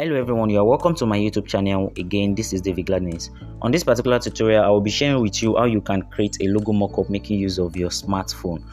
Hello everyone, you are welcome to my YouTube channel. Again, this is David Gladness. On this particular tutorial, I will be sharing with you how you can create a logo mockup making use of your smartphone.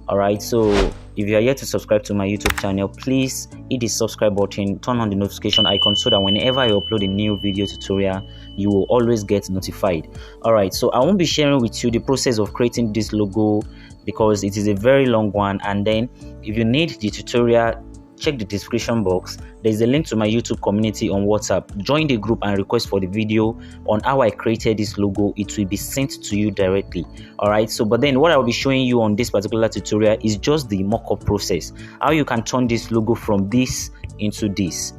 Alright, so if you are yet to subscribe to my YouTube channel, please hit the subscribe button, turn on the notification icon so that whenever I upload a new video tutorial, you will always get notified. Alright, so I won't be sharing with you the process of creating this logo because it is a very long one, and then if you need the tutorial, check the description box. There is a link to my YouTube community on WhatsApp. Join the group and request for the video on how I created this logo. It will be sent to you directly. Alright, so but then what I will be showing you on this particular tutorial is just the mockup process, how you can turn this logo from this into this.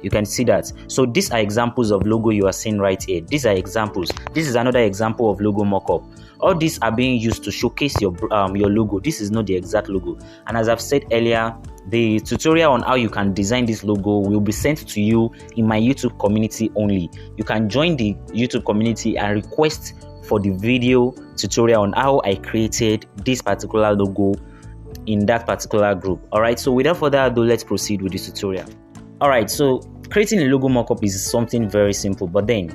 You can see that. So these are examples of logo you are seeing right here. These are examples. This is another example of logo mockup. All these are being used to showcase your logo. This is not the exact logo, and as I've said earlier, the tutorial on how you can design this logo will be sent to you in my YouTube community only. You can join the YouTube community and request for the video tutorial on how I created this particular logo in that particular group. Alright, so without further ado, let's proceed with the tutorial. Alright, so creating a logo mockup is something very simple, but then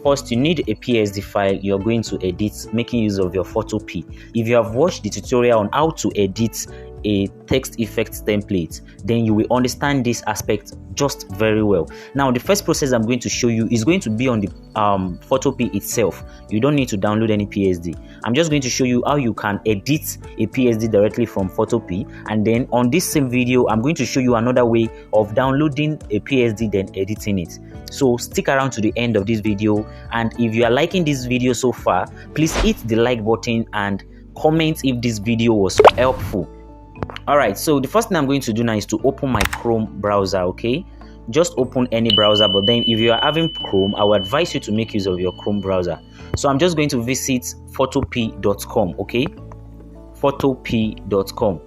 first you need a PSD file you're going to edit making use of your Photopea. If you have watched the tutorial on how to edit a text effects template, then you will understand this aspect just very well. Now the first process I'm going to show you is going to be on the Photopea itself. You don't need to download any PSD. I'm just going to show you how you can edit a PSD directly from Photopea, and then on this same video I'm going to show you another way of downloading a PSD then editing it. So stick around to the end of this video, and if you are liking this video so far, please hit the like button and comment if this video was helpful. Alright, so the first thing I'm going to do now is to open my Chrome browser. Okay, just open any browser, but then if you are having Chrome, I would advise you to make use of your Chrome browser. So I'm just going to visit photopea.com. okay, photopea.com.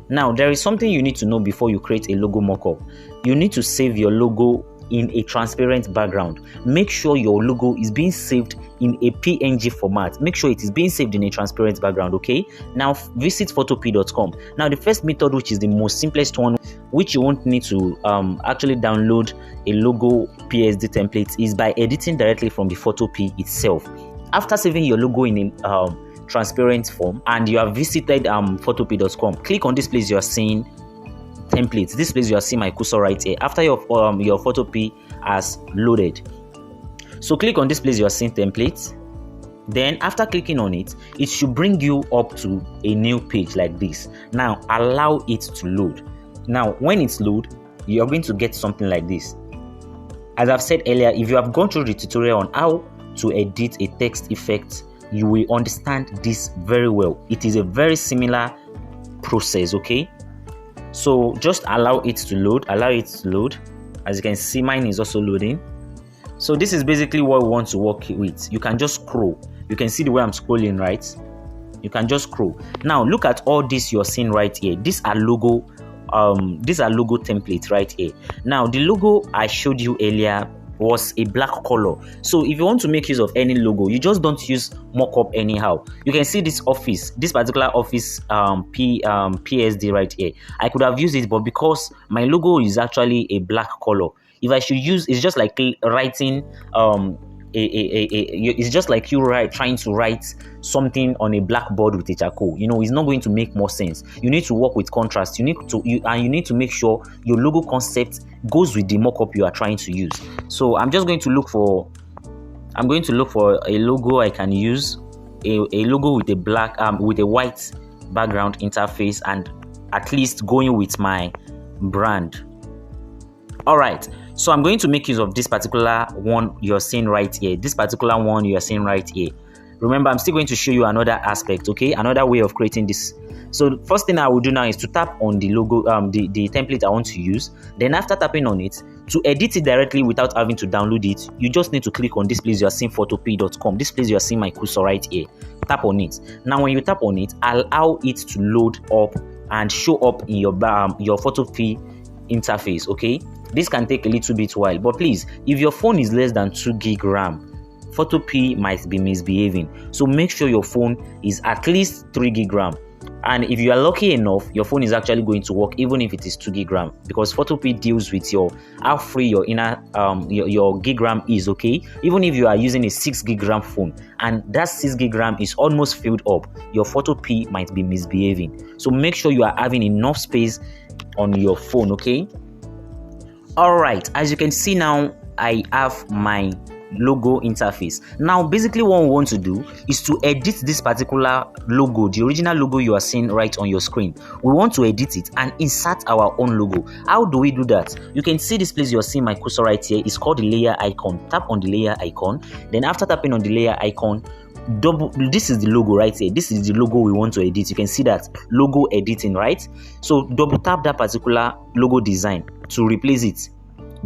Now there is something you need to know before you create a logo mockup. You need to save your logo in a transparent background. Make sure your logo is being saved in a PNG format. Make sure it is being saved in a transparent background. Okay, now visit photopea.com. Now the first method, which is the most simplest one, which you won't need to actually download a logo PSD template, is by editing directly from the Photopea itself. After saving your logo in a transparent form and you have visited photopea.com, click on this place you are seeing templates. This place you are seeing my cursor right here. After your Photopea has loaded, so click on this place you are seeing templates. Then after clicking on it, it should bring you up to a new page like this. Now allow it to load. Now when it's load, you are going to get something like this. As I've said earlier, if you have gone through the tutorial on how to edit a text effect, you will understand this very well. It is a very similar process. Okay, so just allow it to load. As you can see, mine is also loading. So this is basically what we want to work with. You can just scroll. You can see the way I'm scrolling, right? You can just scroll. Now look at all this you're seeing right here. These are logo templates right here. Now the logo I showed you earlier was a black color. So if you want to make use of any logo, you just don't use mockup anyhow. You can see this particular office PSD right here. I could have used it, but because my logo is actually a black color, if I should use, it's just like writing it's just like you trying to write something on a blackboard with a charcoal. You know, it's not going to make more sense. You need to work with contrast. You need to make sure your logo concept goes with the mockup you are trying to use. So I'm just going to look for a logo I can use, a logo with a black with a white background interface, and at least going with my brand. Alright, so I'm going to make use of this particular one you're seeing right here. Remember, I'm still going to show you another aspect, okay? Another way of creating this. So the first thing I will do now is to tap on the logo, the template I want to use. Then after tapping on it, to edit it directly without having to download it, you just need to click on this place you are seeing, photopea.com. This place you are seeing my cursor right here. Tap on it. Now when you tap on it, allow it to load up and show up in your Photopea interface, okay? This can take a little bit while, but please, if your phone is less than 2 gig RAM, Photopea might be misbehaving. So make sure your phone is at least 3 gig RAM. And if you are lucky enough, your phone is actually going to work even if it is 2 gig RAM, because Photopea deals with how free your inner your gig RAM is. Okay, even if you are using a 6 gig RAM phone and that 6 gig RAM is almost filled up, your Photopea might be misbehaving. So make sure you are having enough space on your phone. Okay, all right, as you can see now, I have my logo interface. Now basically what we want to do is to edit this particular logo, the original logo you are seeing right on your screen. We want to edit it and insert our own logo. How do we do that? You can see this place you're seeing my cursor right here. It's called the layer icon. Tap on the layer icon. Then after tapping on the layer icon, this is the logo right here. This is the logo we want to edit. You can see that logo editing, right? So double tap that particular logo design to replace it.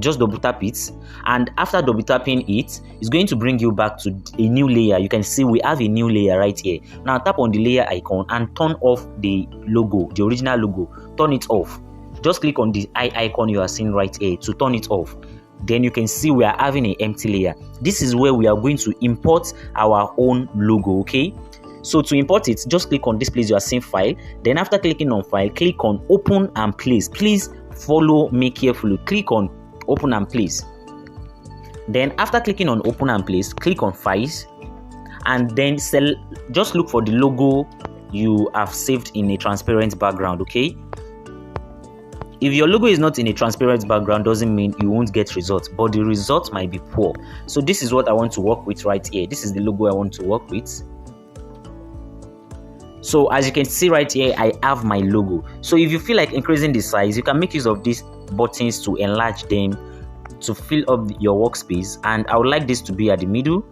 Just double tap it, and after double tapping it, it's going to bring you back to a new layer. You can see we have a new layer right here. Now tap on the layer icon and turn off the logo, the original logo. Turn it off. Just click on the eye icon you are seeing right here to turn it off. Then you can see we are having an empty layer. This is where we are going to import our own logo. Okay, so to import it, just click on this place you are seeing file. Then after clicking on file, click on open and place. Please follow me carefully. Click on open and place. Then after clicking on open and place, click on files, and then just look for the logo you have saved in a transparent background. Okay, if your logo is not in a transparent background, doesn't mean you won't get results, but the results might be poor. So this is what I want to work with right here. This is the logo I want to work with. So as you can see right here, I have my logo. So if you feel like increasing the size, you can make use of these buttons to enlarge them to fill up your workspace, and I would like this to be at the middle.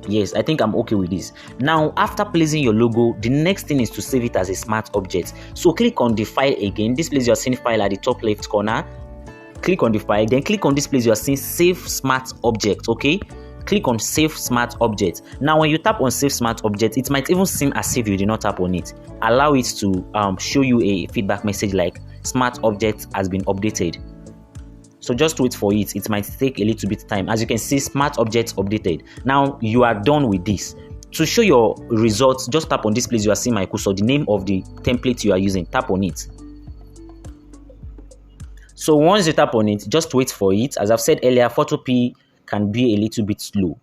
Yes, I think I'm okay with this. Now after placing your logo, the next thing is to save it as a smart object. So click on the file again. This place you're seeing file at the top left corner. Click on the file, then click on this place you're seeing save smart object. Okay, click on save smart object. Now when you tap on save smart object, it might even seem as if you did not tap on it. Allow it to show you a feedback message like smart object has been updated. So just wait for it. It might take a little bit time. As you can see, smart objects updated. Now you are done with this. To show your results, just tap on this place you are seeing my cursor, the name of the template you are using. Tap on it. So once you tap on it, just wait for it. As I've said earlier, Photopea can be a little bit slow.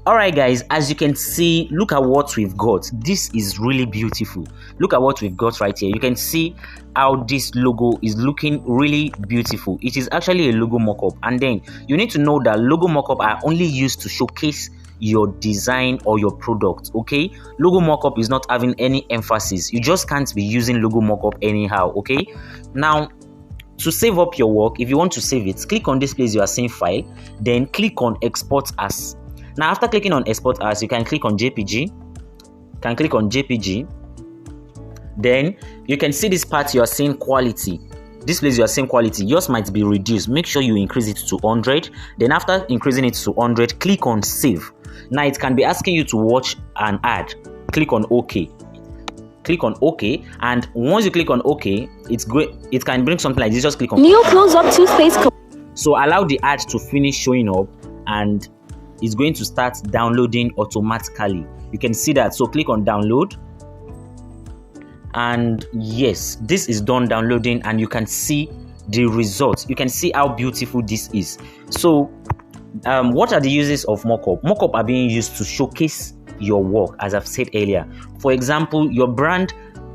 Alright guys, as you can see, look at what we've got. This is really beautiful. Look at what we've got right here. You can see how this logo is looking really beautiful. It is actually a logo mockup, and then you need to know that logo mockup are only used to showcase your design or your product. Okay, logo mockup is not having any emphasis. You just can't be using logo mockup anyhow. Okay, now to save up your work, if you want to save it, click on this place you are seeing file, then click on export as. Now after clicking on export as, you can click on JPG. Then you can see this part you are seeing quality. This place you are seeing quality, yours might be reduced. Make sure you increase it to 100. Then after increasing it to 100, click on save. Now it can be asking you to watch an ad. Click on OK. Click on OK, and once you click on OK, it can bring something like this. Just click on new close-up toothpaste. So allow the ad to finish showing up, and it's going to start downloading automatically. You can see that. So click on download, and yes, this is done downloading, and you can see the results. You can see how beautiful this is. So what are the uses of mockup? Mockup are being used to showcase your work, as I've said earlier. For example, your brand,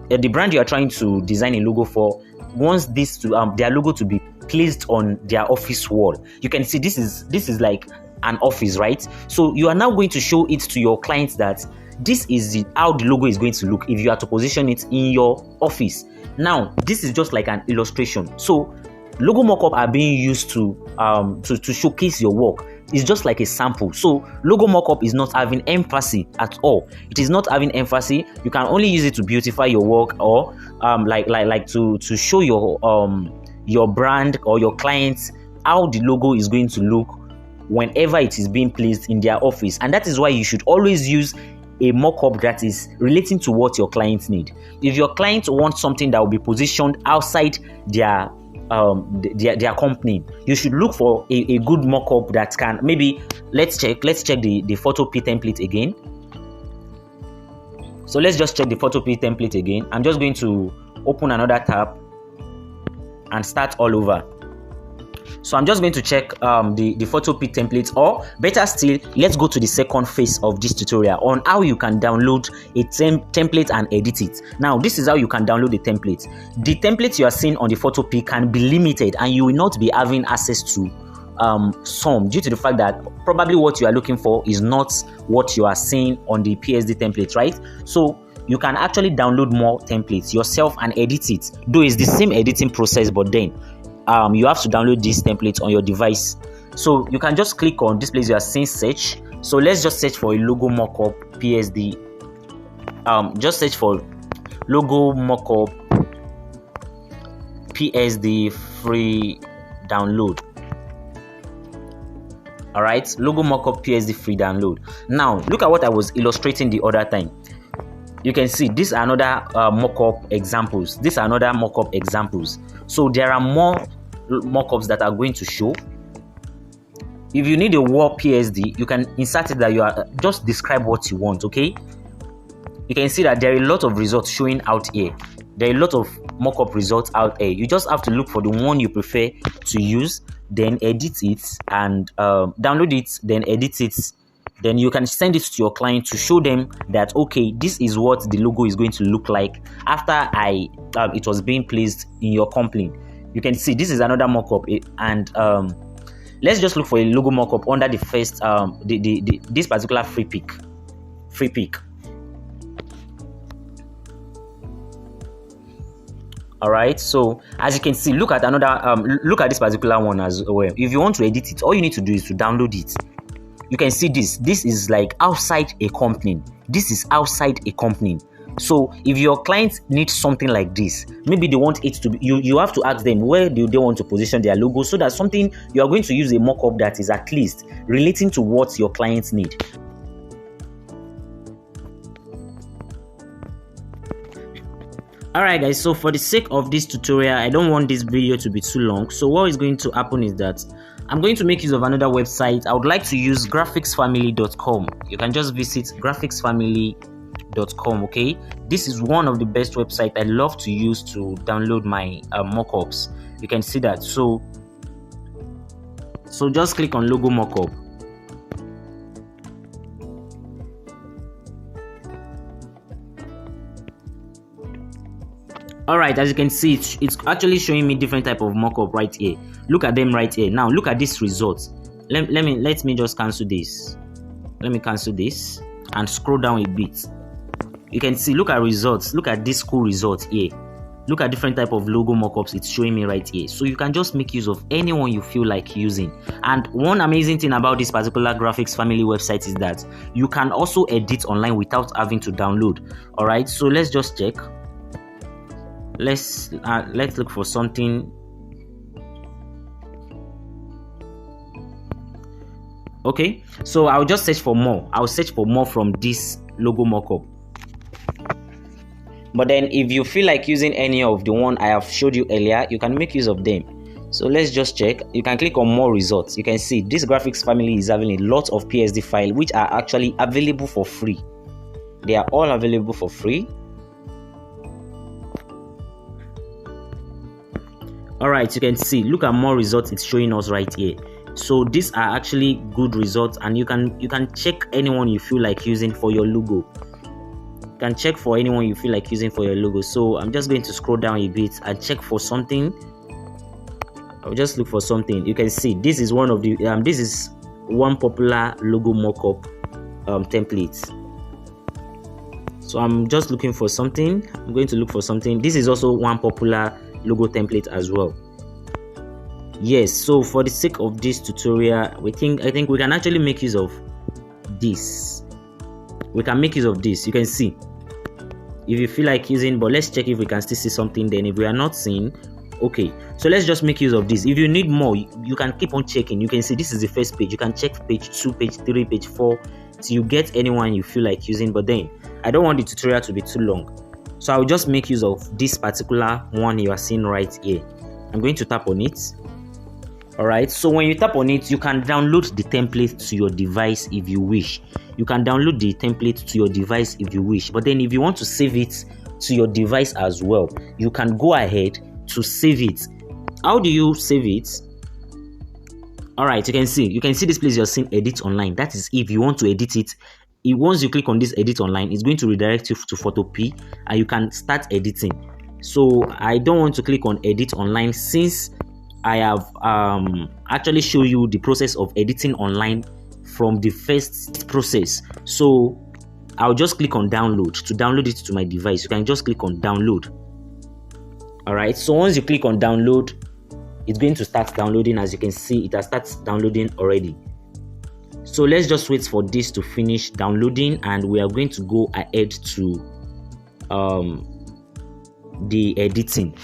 the brand you are trying to design a logo for, wants this to their logo to be placed on their office wall. You can see this is like an office, right? So you are now going to show it to your clients that this is how the logo is going to look if you are to position it in your office. Now this is just like an illustration. So logo mockup are being used to showcase your work. It's just like a sample. So logo mockup is not having emphasis at all. It is not having emphasis. You can only use it to beautify your work, or like to show your brand or your clients how the logo is going to look whenever it is being placed in their office. And that is why you should always use a mockup that is relating to what your clients need. If your client wants something that will be positioned outside their company, you should look for a good mockup that can, maybe let's check the Photopea template again. So let's just check the Photopea template again. I'm just going to open another tab and start all over. So I'm just going to check the Photopea template, or better still, let's go to the second phase of this tutorial on how you can download a template and edit it. Now, this is how you can download the template. The templates you are seeing on the Photopea can be limited, and you will not be having access to some, due to the fact that probably what you are looking for is not what you are seeing on the PSD template, right? So you can actually download more templates yourself and edit it, though it's the same editing process, but then you have to download these templates on your device. So you can just click on this place you are seeing search. So let's just search for a logo mockup PSD. Just search for logo mockup PSD free download. All right, logo mockup PSD free download. Now look at what I was illustrating the other time. You can see these are another mockup examples. These are another mockup examples. So there are more mockups that are going to show. If you need a word PSD, you can insert it that you are just describe what you want. Okay, you can see that there are a lot of results showing out here. There are a lot of mockup results out here. You just have to look for the one you prefer to use, then edit it and download it, then edit it. Then you can send it to your client to show them that, okay, this is what the logo is going to look like after it was being placed in your company. You can see this is another mockup, and let's just look for a logo mockup under the first this particular free pick. All right, so as you can see, look at another look at this particular one as well. If you want to edit it, all you need to do is to download it. You can see this is like outside a company. This is outside a company. So if your clients need something like this, maybe they want it to be, you have to ask them where do they want to position their logo, so that something you are going to use a mock-up that is at least relating to what your clients need. Alright guys, so for the sake of this tutorial, I don't want this video to be too long. So what is going to happen is that I'm going to make use of another website. I would like to use graphicsfamily.com. You can just visit graphicsfamily.com. okay, this is one of the best websites I love to use to download my mockups. You can see that. So just click on logo mockup. Alright, as you can see, it's actually showing me different type of mockup right here. Look at them right here. Now look at this results. Let me just cancel this. Let me cancel this and scroll down a bit. You can see, look at results. Look at this cool result here. Look at different type of logo mockups it's showing me right here. So you can just make use of anyone you feel like using. And one amazing thing about this particular graphics family website is that you can also edit online without having to download. Alright, so let's just check. Let's look for something. Okay, so I'll just search for more. I'll search for more from this logo mockup. But then if you feel like using any of the one I have showed you earlier, you can make use of them. So let's just check. You can click on more results. You can see this graphics family is having a lot of PSD files which are actually available for free. They are all available for free. Alright, you can see, look at more results it's showing us right here. So these are actually good results, and you can check anyone you feel like using for your logo. You can check for anyone you feel like using for your logo. So I'm just going to scroll down a bit and check for something. I'll just look for something. You can see this is one of the this is one popular logo mockup template. So I'm just looking for something. I'm going to look for something. This is also one popular logo template as well. Yes, so for the sake of this tutorial, I think we can actually make use of this. We can make use of this. You can see, if you feel like using, but let's check if we can still see something. Then if we are not seeing, okay, so let's just make use of this. If you need more, you can keep on checking. You can see this is the first page. You can check page 2, page 3, page 4 till you get anyone you feel like using. But then I don't want the tutorial to be too long, so I'll just make use of this particular one you are seeing right here. I'm going to tap on it. Alright, so when you tap on it, you can download the template to your device if you wish. you can download the template to your device if you wish. But then if you want to save it to your device as well, you can go ahead to save it. How do you save it? All right, you can see this place you're seeing edit online. That is if you want to edit it. Once you click on this edit online, it's going to redirect you to Photopea and you can start editing. So I don't want to click on edit online since I have actually show you the process of editing online from the first process. So I'll just click on download to download it to my device. You can just click on download. All right, so once you click on download, it's going to start downloading. As you can see, it has started downloading already. So let's just wait for this to finish downloading and we are going to go ahead to the editing.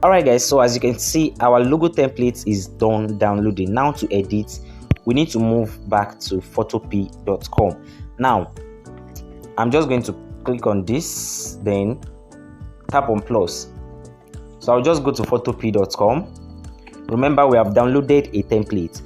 Alright guys, so as you can see, our logo template is done downloading. Now to edit, we need to move back to photopea.com. Now I'm just going to click on this, then tap on plus. So I'll just go to photopea.com. Remember, we have downloaded a template.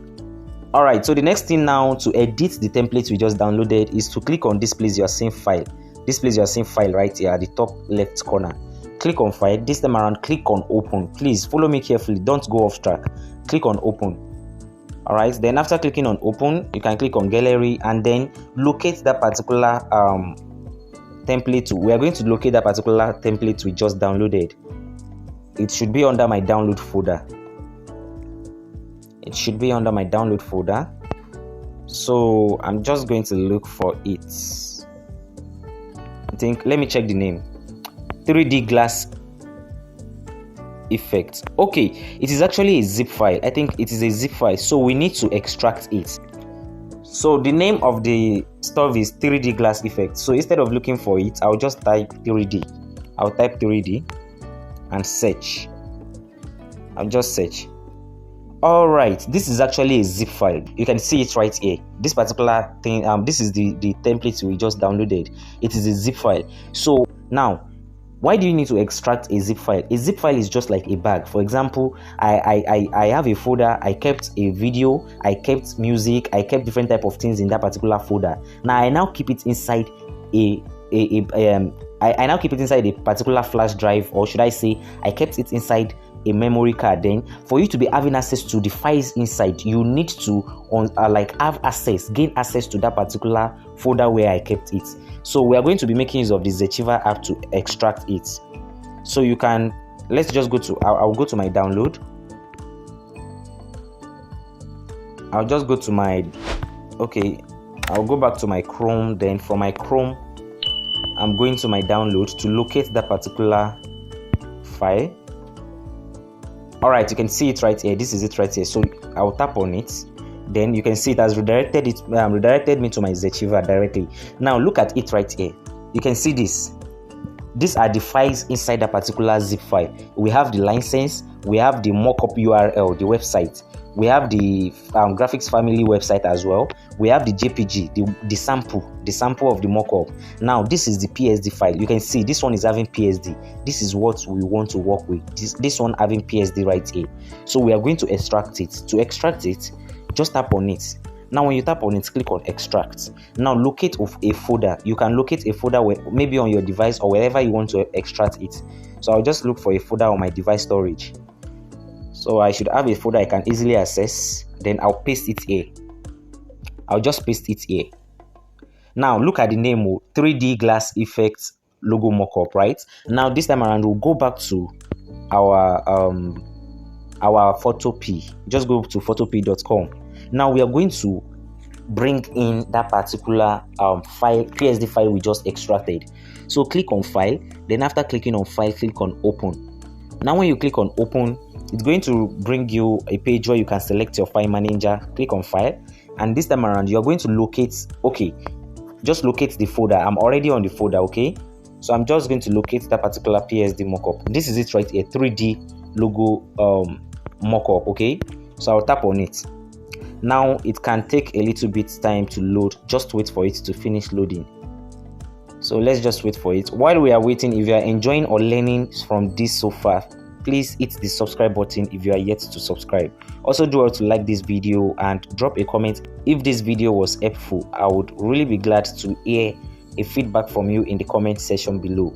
Alright, so the next thing now to edit the template we just downloaded is to click on this place you are seeing file. This place you are seeing file right here at the top left corner. Click on file. This time around, click on open. Please follow me carefully, don't go off track. Click on open. Alright, then after clicking on open, you can click on gallery and then locate that particular template. We are going to locate that particular template we just downloaded. It should be under my download folder. It should be under my download folder. So I'm just going to look for it. Let me check the name. 3D glass effect. Okay, it is actually a zip file. I think it is a zip file, so we need to extract it. So the name of the stuff is 3D glass effect. So instead of looking for it, I'll just type 3D. I'll type 3D and search. I'll just search. All right, this is actually a zip file. You can see it right here. This particular thing, this is the template we just downloaded. It is a zip file. So now, why do you need to extract a zip file? A zip file is just like a bag. For example, I have a folder. I kept a video, I kept music, I kept different type of things in that particular folder. Now I now keep it inside I now keep it inside a particular flash drive, or should I say I kept it inside a memory card. Then for you to be having access to the files inside, you need to gain access to that particular folder where I kept it. So we are going to be making use of the Zechiever app to extract it. So you can, let's just go to, I'll go to my download. I'll just go to my, I'll go back to my Chrome. Then from my Chrome, I'm going to my download to locate that particular file. All right, you can see it right here. This is it right here. So I'll tap on it. Then you can see it has redirected me to my Zechiever directly. Now look at it right here. You can see this. These are the files inside that particular zip file. We have the license. We have the MOCKUP URL, the website. We have the graphics family website as well. We have the JPG, the sample of the mockup. Now this is the PSD file. You can see this one is having PSD. This is what we want to work with. This one having PSD right here. So we are going to extract it. To extract it, just tap on it. Now when you tap on it, click on extract. Now locate a folder. You can locate a folder maybe on your device or wherever you want to extract it. So I'll just look for a folder on my device storage. So I should have a folder I can easily access. Then I'll paste it here. I'll just paste it here. Now look at the name, 3D glass effect logo mockup, right? Now this time around we'll go back to our Photopea. Just go to photopea.com. Now we are going to bring in that particular file, PSD file we just extracted. So click on file. Then after clicking on file, click on open. Now when you click on open, it's going to bring you a page where you can select your file manager. Click on file, and this time around you're going to locate, just locate the folder. I'm already on the folder, so I'm just going to locate that particular PSD mockup. This is it right here, 3D logo mockup. So I'll tap on it. Now it can take a little bit time to load. Just wait for it to finish loading. So let's just wait for it. While we are waiting, if you are enjoying or learning from this so far, please hit the subscribe button if you are yet to subscribe. Also do well to like this video and drop a comment if this video was helpful. I would really be glad to hear a feedback from you in the comment section below.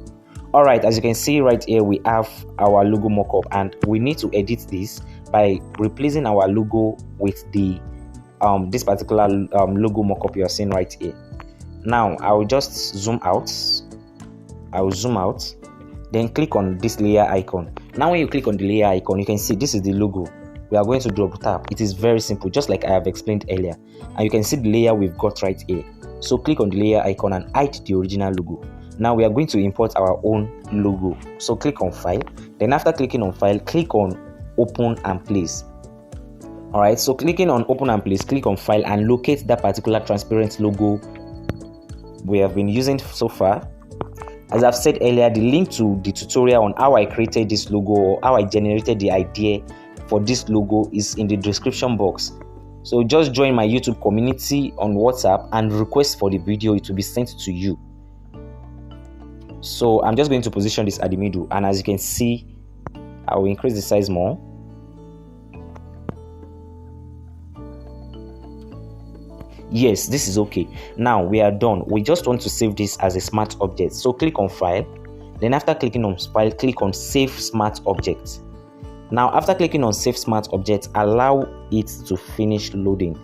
Alright, as you can see right here, we have our logo mockup, and we need to edit this by replacing our logo with the this particular logo mockup you are seeing right here. Now I will just zoom out. I will zoom out, then click on this layer icon. Now when you click on the layer icon, you can see this is the logo. We are going to double tap. It is very simple, just like I have explained earlier, and you can see the layer we've got right here. So click on the layer icon and hide the original logo. Now we are going to import our own logo. So click on file, then after clicking on file, click on open and place. Alright, so clicking on open and place, click on file and locate that particular transparent logo we have been using so far. As I've said earlier, the link to the tutorial on how I created this logo or how I generated the idea for this logo is in the description box. So just join my YouTube community on WhatsApp and request for the video. It will be sent to you. So I'm just going to position this at the middle, and as you can see, I will increase the size more. Yes, this is okay. Now we are done. We just want to save this as a smart object. So click on file, then after clicking on file, click on save smart object. Now after clicking on save smart object, allow it to finish loading.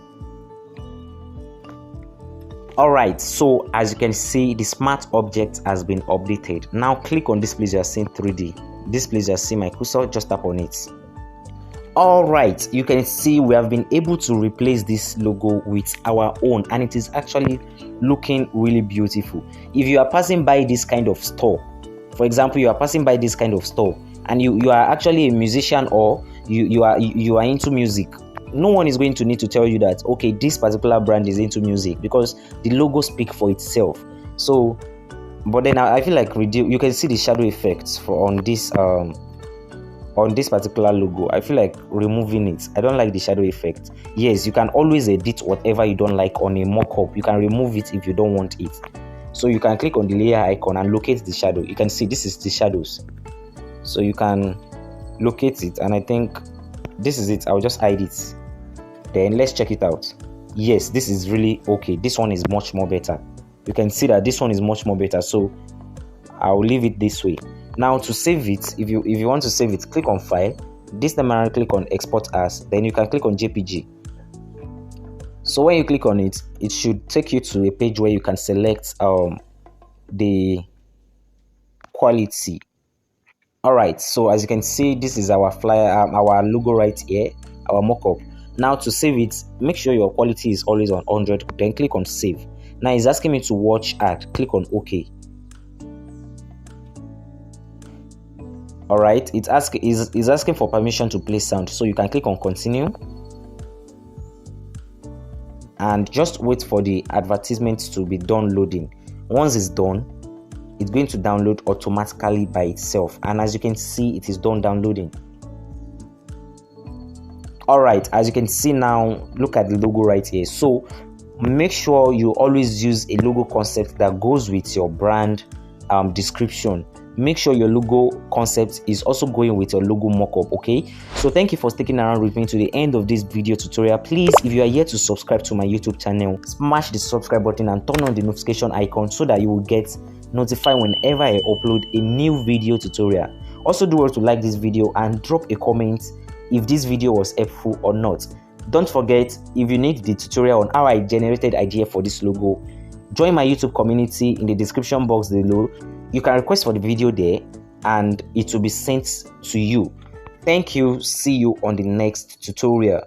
Alright, so as you can see, the smart object has been updated. Now click on this place you are seeing 3D. This place you are seeing my cursor, just tap on it. Alright, you can see we have been able to replace this logo with our own, and it is actually looking really beautiful. If you are passing by this kind of store, for example, you are passing by this kind of store and you are actually a musician, or you are into music, no one is going to need to tell you that okay, this particular brand is into music, because the logo speaks for itself. So but then I feel like you can see the shadow effects on this particular logo. I feel like removing it. I don't like the shadow effect. Yes, you can always edit whatever you don't like on a mock-up. You can remove it if you don't want it. So you can click on the layer icon and locate the shadow. You can see this is the shadows. So you can locate it, and I think this is it. I'll just hide it. Then let's check it out. Yes, this is really okay. This one is much more better. You can see that this one is much more better. So I'll leave it this way. Now to save it, if you want to save it, click on file. This time around, click on export as. Then you can click on JPG. So when you click on it, it should take you to a page where you can select the quality. Alright, so as you can see, this is our flyer, our logo right here, our mockup. Now to save it, make sure your quality is always on 100. Then click on save. Now it's asking me to watch ad. Click on OK. Alright, it's asking for permission to play sound, so you can click on continue and just wait for the advertisement to be done loading. Once it's done, it's going to download automatically by itself, and as you can see, it is done downloading. Alright, as you can see now, look at the logo right here. So make sure you always use a logo concept that goes with your brand description. Make sure your logo concept is also going with your logo mockup. Okay, so thank you for sticking around with me to the end of this video tutorial. Please, if you are yet to subscribe to my YouTube channel, smash the subscribe button and turn on the notification icon so that you will get notified whenever I upload a new video tutorial. Also do well to like this video and drop a comment if this video was helpful or not. Don't forget, if you need the tutorial on how I generated idea for this logo, join my YouTube community in the description box below. You can request for the video there and it will be sent to you. Thank you. See you on the next tutorial.